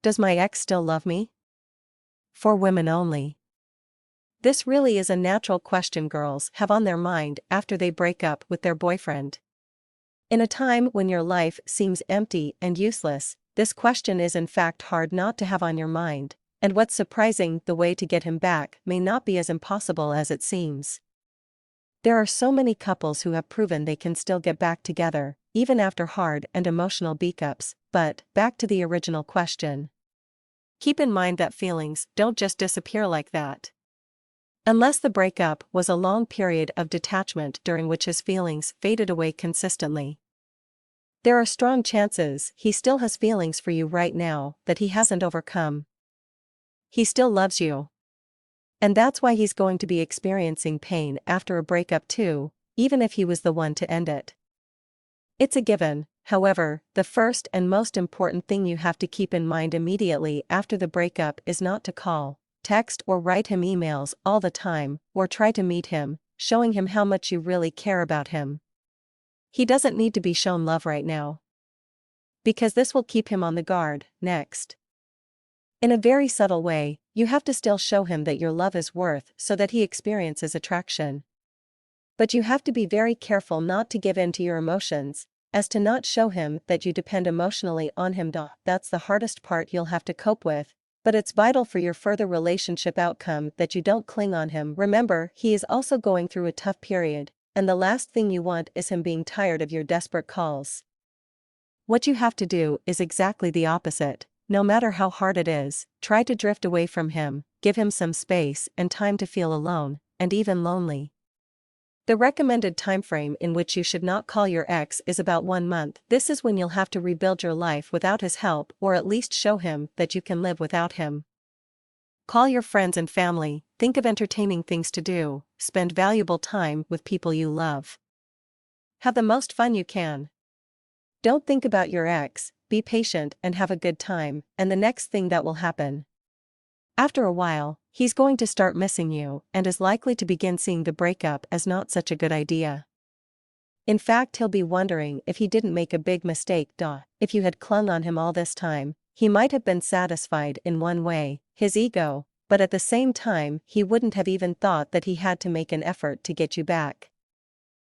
Does my ex still love me? For women only. This really is a natural question girls have on their mind after they break up with their boyfriend. In a time when your life seems empty and useless, this question is in fact hard not to have on your mind, and what's surprising, the way to get him back may not be as impossible as it seems. There are so many couples who have proven they can still get back together, even after hard and emotional breakups, but back to the original question. Keep in mind that feelings don't just disappear like that. Unless the breakup was a long period of detachment during which his feelings faded away consistently. There are strong chances he still has feelings for you right now that he hasn't overcome. He still loves you. And that's why he's going to be experiencing pain after a breakup too, even if he was the one to end it. It's a given, however, the first and most important thing you have to keep in mind immediately after the breakup is not to call, text or write him emails all the time, or try to meet him, showing him how much you really care about him. He doesn't need to be shown love right now, because this will keep him on the guard. Next, in a very subtle way, you have to still show him that your love is worth so that he experiences attraction. But you have to be very careful not to give in to your emotions, as to not show him that you depend emotionally on him. That's the hardest part you'll have to cope with, but it's vital for your further relationship outcome that you don't cling on him. Remember, he is also going through a tough period, and the last thing you want is him being tired of your desperate calls. What you have to do is exactly the opposite. No matter how hard it is, try to drift away from him, give him some space and time to feel alone, and even lonely. The recommended timeframe in which you should not call your ex is about 1 month. This is when you'll have to rebuild your life without his help, or at least show him that you can live without him. Call your friends and family, think of entertaining things to do, spend valuable time with people you love. Have the most fun you can. Don't think about your ex, be patient and have a good time, and the next thing that will happen. After a while, he's going to start missing you and is likely to begin seeing the breakup as not such a good idea. In fact, he'll be wondering if he didn't make a big mistake. If you had clung on him all this time, he might have been satisfied in one way, his ego, but at the same time he wouldn't have even thought that he had to make an effort to get you back.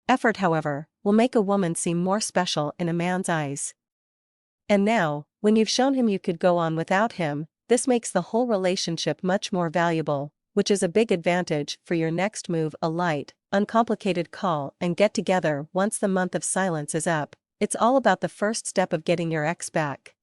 Effort, however, will make a woman seem more special in a man's eyes. And now, when you've shown him you could go on without him, this makes the whole relationship much more valuable, which is a big advantage for your next move. A light, uncomplicated call and get together once the month of silence is up. It's all about the first step of getting your ex back.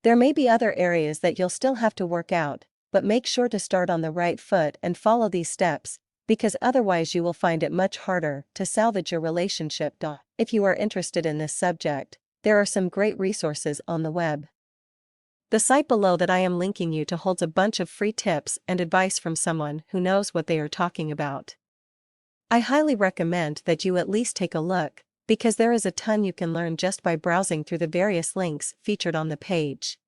There may be other areas that you'll still have to work out, but make sure to start on the right foot and follow these steps, because otherwise you will find it much harder to salvage your relationship. If you are interested in this subject, there are some great resources on the web. The site below that I am linking you to holds a bunch of free tips and advice from someone who knows what they are talking about. I highly recommend that you at least take a look, because there is a ton you can learn just by browsing through the various links featured on the page.